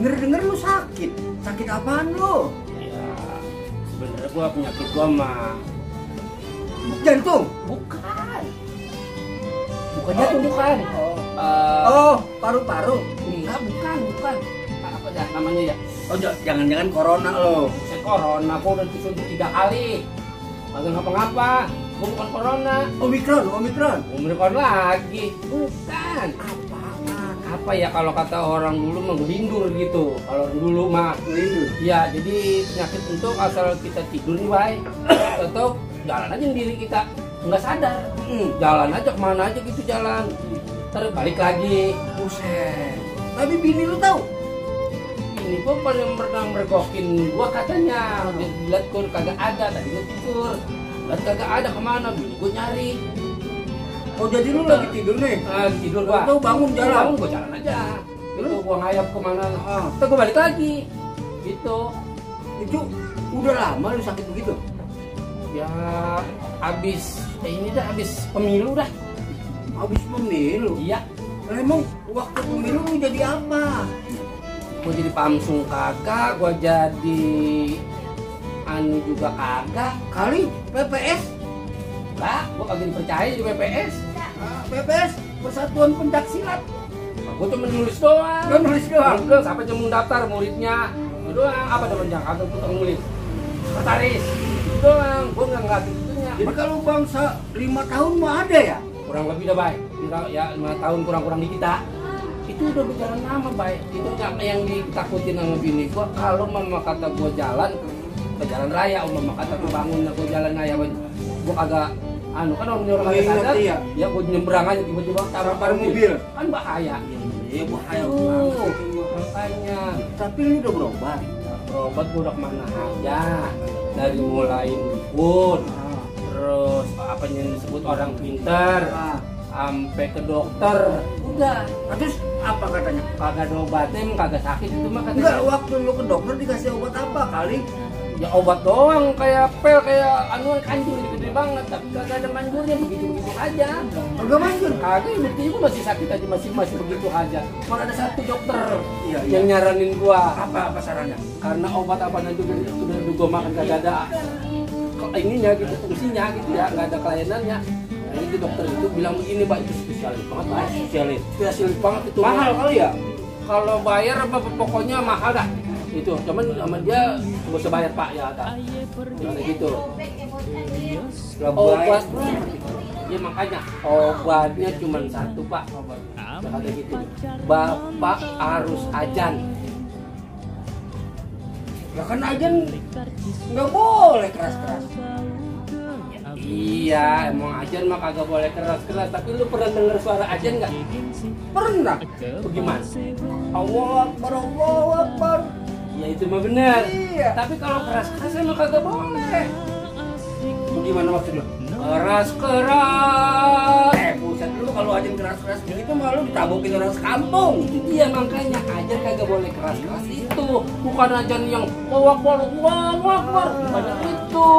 Denger-denger lu sakit. Sakit apaan lu? Ya, sebenarnya gua penyakit gua mah Jantung? bukan. Bukan jantung, bukan. Paru-paru. Enggak, bukan. Apa ya namanya ya? Oh, jangan-jangan corona lo. Saya corona, gua udah disuntik 3 kali. Kagak ngapa-ngapa. Gua bukan corona. Omikron. Omikron lagi. Bukan. Apa ya kalau kata orang dulu mah ngelindur gitu. Kalau dulu mah Lindur. ya, jadi penyakit untuk asal kita tidur nih, Bay. Atau jalan aja sendiri kita nggak sadar. Jalan aja kemana aja gitu jalan. Terus balik lagi. Buset. Tapi bini lu tahu? Ini gua pernah mergokin gua katanya. Dia lihat gua kagak ada, tadi gua tidur. Lihat kagak ada kemana, bini gua nyari. Oh, jadi lu lagi tidur nih? Lagi tidur gua. Tahu bangun jalan. Bangun gua jalan aja. Terus gua ngayap kemana? Terus gua balik lagi. Gitu. Itu udah lama lu sakit begitu? Ya abis pemilu dah. Habis pemilu. Iya. Emang waktu pemilu lu jadi apa? Gua jadi pamsung kagak, gua jadi anu juga kagak. Kali PPS? Lah, gua kagak dipercaya di PPS. PPS Persatuan Pencak Silat. Gua cuma nulis doang. Lu nulis doang? Enggak, sampai cuma daftar muridnya. Itu doang, apa namanya? Kagak tukang nulis. Sekretaris. Itu doang, gua nggak gitunya. Jadi kalau bangsa 5 tahun mah ada ya? Kurang lebih dah, Bay. Ya 5 tahun kurang-kurang di kita. Itu udah berjalan lama, Bay. Itu yang ditakutin sama bini gua, kalau mama kata gua jalan ke jalan raya, mama kata gua bangun gua jalan raya, gua kagak anu kan orang kagak sadar. Ya gua nyebrang aja tiba-tiba taruh mobil. Kan bahaya. Iya, bahaya banget. Makanya. Tapi lu udah berobat? Berobat gua udah kemana aja. Dari mulai dukun, terus apa yang disebut orang pintar, sampai ke dokter. Udah. Terus apa katanya? Kagak ada obatnya, kagak sakit itu mah katanya. Enggak, waktu lu ke dokter dikasih obat apa kali? Ya obat doang, kayak pel, kayak anuan kanjung gede-gede banget, tapi kagak ada manjurnya, begitu-begitu aja. Kagak manjur? Kagak, buktinya gua masih sakit aja, masih begitu aja. Malah ada satu dokter Iya. yang nyaranin gua. Apa sarannya? Karena obat apa nanti udah gua makan kagak ada ininya gitu, fungsinya gitu ya, nggak ada kelayanannya. Nah, itu dokter itu bilang begini, Pak, itu spesialis banget, Pak. Spesialis banget itu. Mahal kali ya? Kalau bayar apa pokoknya mahal dah. Itu, cuman sama dia nggak usah bayar, Pak, ya kata. Ada gitu. Obat, ya makanya obatnya cuma satu, Pak. Kata gitu. Bapak harus ajan. Ya kan ajan nggak boleh keras-keras. Iya, emang ajan mah kagak boleh keras-keras. Tapi lu pernah denger suara ajan nggak? Pernah? Bagaimana? Allahu Akbar, Allahu Akbar. Ya itu mah benar. Iya. Tapi kalau keras-keras emang kagak boleh. Gimana maksud lu? Keras-keras. Buset, lu kalau ajan keras-keras begitu mah lu ditabokin orang sekampung. Itu dia makanya ajan kagak boleh keras-keras itu. Bukan ajan yang Allahu Akbar, Allahu Akbar. Banyak itu.